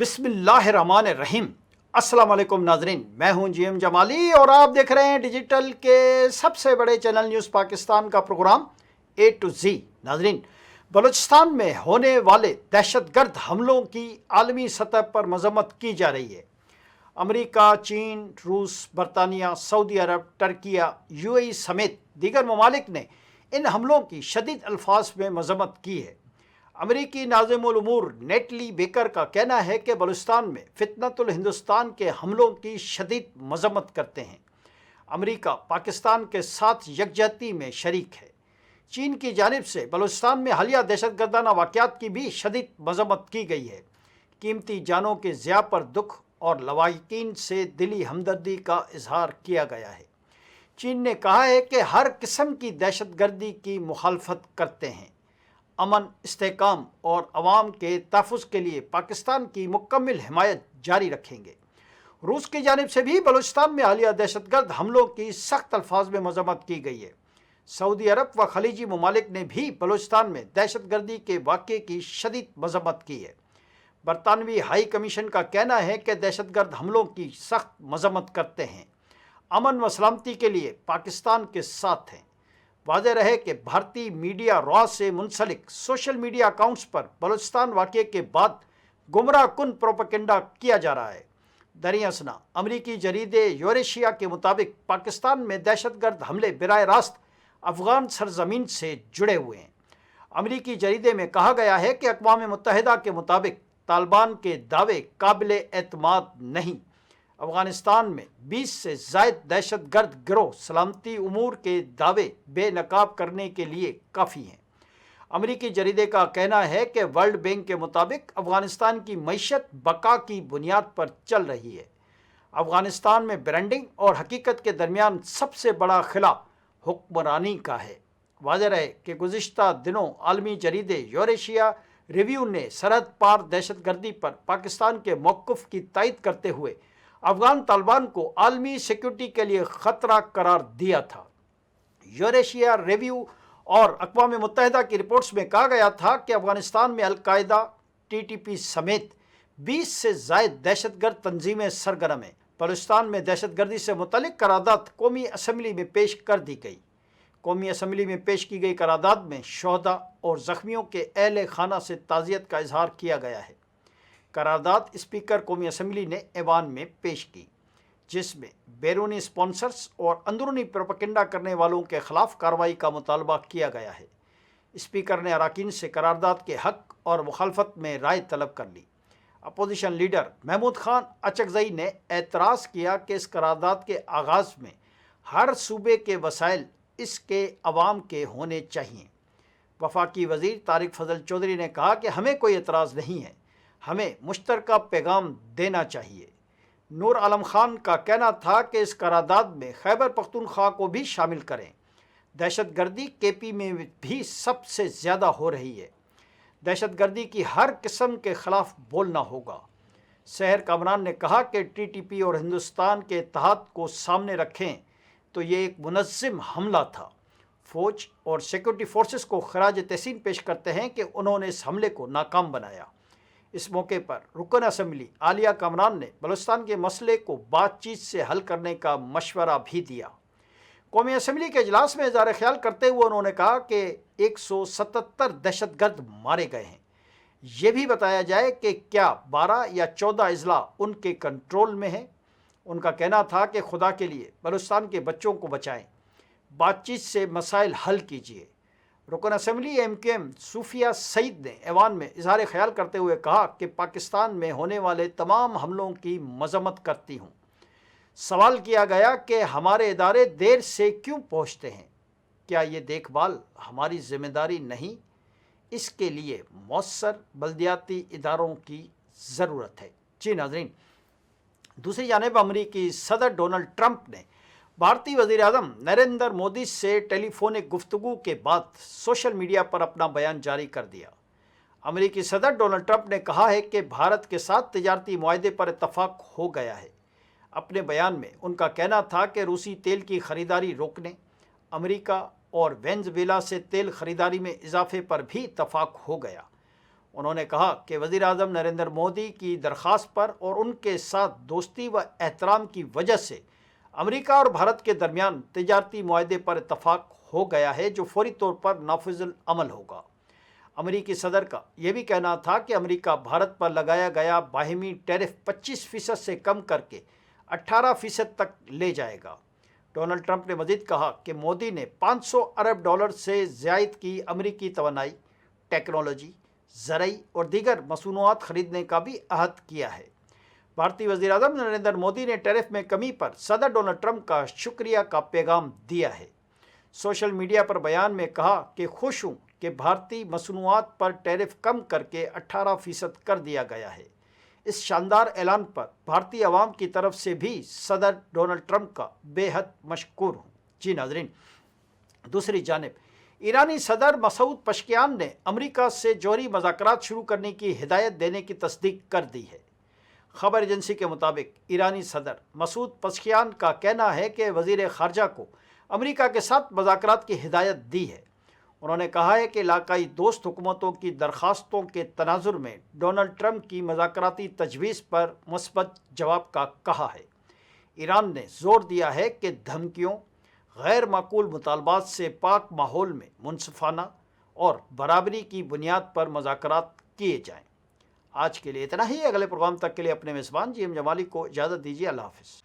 बिस्मिल्लाहिर्रहमानिर्रहीम। अस्सलाम वालेकुम नाजरीन, मैं हूं जीएम जमाली और आप देख रहे हैं डिजिटल के सबसे बड़े चैनल न्यूज़ पाकिस्तान का प्रोग्राम ए टू जी। नाजरीन, बलूचिस्तान में होने वाले दहशतगर्द हमलों की आलमी सतह पर मजम्मत की जा रही है। अमेरिका, चीन, रूस, बरतानिया, सऊदी अरब, टर्किया, यूएई समेत दीगर ममालिक ने इन हमलों की शदीद अल्फाज में मजम्मत की है। अमेरिकी नाज़िमुल उमूर नेटली बेकर का कहना है कि बलूचिस्तान में फितनतुल हिंदुस्तान के हमलों की शदीद मजम्मत करते हैं। अमेरिका पाकिस्तान के साथ यकजहती में शरीक है। चीन की जानिब से बलूचिस्तान में हालिया दहशतगर्दाना वाक़यात की भी शदीद मजम्मत की गई है। कीमती जानों के ज़िया पर दुख और लवाहिकीन से दिली हमदर्दी का इजहार किया गया है। चीन ने कहा है कि हर किस्म की दहशतगर्दी की मुखालफत करते हैं। अमन, इस्तेहकाम और अवाम के तहफ़्फ़ुज़ के लिए पाकिस्तान की मुकम्मल हिमायत जारी रखेंगे। रूस की जानिब से भी बलूचिस्तान में हालिया दहशतगर्द हमलों की सख्त अल्फाज में मजम्मत की गई है। सऊदी अरब व खलीजी ममालिक ने भी बलूचिस्तान में दहशतगर्दी के वाक़े की शदीद मजम्मत की है। बरतानवी हाई कमीशन का कहना है कि दहशतगर्द हमलों की सख्त मजम्मत करते हैं, अमन व सलामती के लिए पाकिस्तान के साथ हैं। वाज़ेह रहे कि भारतीय मीडिया रॉ से मुंसलिक सोशल मीडिया अकाउंट्स पर बलूचिस्तान वाक़े के बाद गुमराह कुन प्रोपेगेंडा किया जा रहा है। दरियासना अमरीकी जरीदे यूरेशिया के मुताबिक पाकिस्तान में दहशतगर्द हमले बिराह रास्त अफ़गान सरजमीन से जुड़े हुए हैं। अमरीकी जरीदे में कहा गया है कि अक़वाम मुत्तहिदा के मुताबिक तालिबान के दावे काबिल एतमाद नहीं। अफ़गानिस्तान में 20 से ज़ायद दहशतगर्द गिरोह सलामती उमूर के दावे बेनकाब करने के लिए काफ़ी हैं। अमरीकी जरीदे का कहना है कि वर्ल्ड बैंक के मुताबिक अफ़गानिस्तान की मईशत बका की बुनियाद पर चल रही है। अफ़गानिस्तान में ब्रांडिंग और हकीकत के दरमियान सबसे बड़ा खिला हुक्मरानी का है। वाज़ेह रहे कि गुज़िश्ता दिनों आलमी जरीदे यूरेशिया रिव्यू ने सरहद पार दहशतगर्दी पर पाकिस्तान के मौक़िफ़ की तायद करते हुए अफ़गान तालिबान को आलमी सिक्योरिटी के लिए ख़तरा करार दिया था। यूरेशिया रिव्यू और अक़वाम मुत्तहिदा की रिपोर्ट्स में कहा गया था कि अफ़गानिस्तान में अल-कायदा, टीटीपी समेत 20 से ज़ायद दहशतगर्द तंजीमें सरगर्म हैं। बलूचिस्तान में दहशतगर्दी से मुतल्लिक़ करारदाद कौमी असम्बली में पेश कर दी गई। कौमी असम्बली में पेश की गई करारदाद में शोहदा और ज़ख्मियों के अहले खाना से ताज़ियत का इजहार किया गया है। करारदाद स्पीकर कौमी असम्बली ने ऐवान में पेश की, जिसमें बैरूनी स्पॉन्सर्स और अंदरूनी प्रोपेगेंडा करने वालों के ख़िलाफ़ कार्रवाई का मुतालबा किया गया है। स्पीकर ने अराकीन से करारदाद के हक़ और मुखालफत में राय तलब कर ली। अपोजिशन लीडर महमूद खान अचकज़ई ने एतराज़ किया कि इस करारदाद के आगाज़ में हर सूबे के वसाइल इसके अवाम के होने चाहिए। वफाकी वज़ीर तारिक फ़ज़ल चौधरी ने कहा कि हमें कोई एतराज़ नहीं है, हमें मुश्तरका पैगाम देना चाहिए। नूर आलम खान का कहना था कि इस करारदाद में खैबर पख्तूनख्वा को भी शामिल करें। दहशतगर्दी केपी में भी सबसे ज़्यादा हो रही है। दहशतगर्दी की हर किस्म के ख़िलाफ़ बोलना होगा। शहर कामरान ने कहा कि टीटीपी और हिंदुस्तान के इत्तेहाद को सामने रखें तो ये एक मुनज़्ज़म हमला था। फ़ौज और सिक्योरिटी फोर्सेस को खराज तहसीन पेश करते हैं कि उन्होंने इस हमले को नाकाम बनाया। इस मौके पर रुकन असम्बली आलिया कामरान ने बलूचिस्तान के मसले को बातचीत से हल करने का मशवरा भी दिया। कौमी असम्बली के इजलास में इज़हार ख्याल करते हुए उन्होंने कहा कि 177 दहशतगर्द मारे गए हैं। ये भी बताया जाए कि क्या 12 या 14 अजला उनके कंट्रोल में है। उनका कहना था कि खुदा के लिए बलूचिस्तान के बच्चों को बचाएं, बातचीत से मसाइल हल कीजिए। रुकन असम्बली MQM सूफिया सईद ने ऐवान में इजहार ख्याल करते हुए कहा कि पाकिस्तान में होने वाले तमाम हमलों की मजम्मत करती हूँ। सवाल किया गया कि हमारे इदारे देर से क्यों पहुँचते हैं, क्या ये देखभाल हमारी ज़िम्मेदारी नहीं? इसके लिए मौसर बल्दियाती इदारों की ज़रूरत है। जी नाज़रीन, दूसरी जानिब अमरीकी सदर डोनाल्ड ट्रंप ने भारतीय वज़ीर-ए-आज़म नरेंद्र मोदी से टेलीफोनिक गुफ्तगू के बाद सोशल मीडिया पर अपना बयान जारी कर दिया। अमेरिकी सदर डोनाल्ड ट्रंप ने कहा है कि भारत के साथ तिजारती मुआहदे पर इत्तफाक हो गया है। अपने बयान में उनका कहना था कि रूसी तेल की ख़रीदारी रोकने, अमेरिका और वेनेज़ुएला से तेल ख़रीदारी में इजाफे पर भी इत्तफाक हो गया। انہوں نے کہا کہ وزیر اعظم نریندر مودی کی درخواست پر اور ان کے ساتھ دوستی و احترام کی وجہ سے امریکہ اور بھارت کے درمیان تجارتی معاہدے پر اتفاق ہو گیا ہے جو فوری طور پر نافذ العمل ہوگا۔ امریکی صدر کا یہ بھی کہنا تھا کہ امریکہ بھارت پر لگایا گیا باہمی ٹیرف 25% سے کم کر کے 18% تک لے جائے گا۔ ڈونلڈ ٹرمپ نے مزید کہا کہ مودی نے $500 ارب سے زائد کی امریکی توانائی، ٹیکنالوجی، زرعی اور دیگر مصنوعات خریدنے کا بھی عہد کیا ہے۔ بھارتی وزیر اعظم نریندر مودی نے ٹیرف میں کمی پر صدر ڈونلڈ ٹرمپ کا شکریہ کا پیغام دیا ہے۔ سوشل میڈیا پر بیان میں کہا کہ خوش ہوں کہ بھارتی مصنوعات پر ٹیرف کم کر کے 18% کر دیا گیا ہے۔ اس شاندار اعلان پر بھارتی عوام کی طرف سے بھی صدر ڈونلڈ ٹرمپ کا بے حد مشکور ہوں۔ جی ناظرین، دوسری جانب ایرانی صدر مسعود پزشکیان نے امریکہ سے جوہری مذاکرات شروع کرنے کی ہدایت دینے کی تصدیق کر دی ہے۔ خبر ایجنسی کے مطابق ایرانی صدر مسعود پزشکیان کا کہنا ہے کہ وزیر خارجہ کو امریکہ کے ساتھ مذاکرات کی ہدایت دی ہے۔ انہوں نے کہا ہے کہ علاقائی دوست حکومتوں کی درخواستوں کے تناظر میں ڈونلڈ ٹرمپ کی مذاکراتی تجویز پر مثبت جواب کا کہا ہے۔ ایران نے زور دیا ہے کہ دھمکیوں، غیر معقول مطالبات سے پاک ماحول میں منصفانہ اور برابری کی بنیاد پر مذاکرات کیے جائیں۔ آج کے لیے اتنا ہی۔ اگلے پروگرام تک کے لیے اپنے میزبان جی ایم جمالی کو اجازت دیجیے۔ اللہ حافظ۔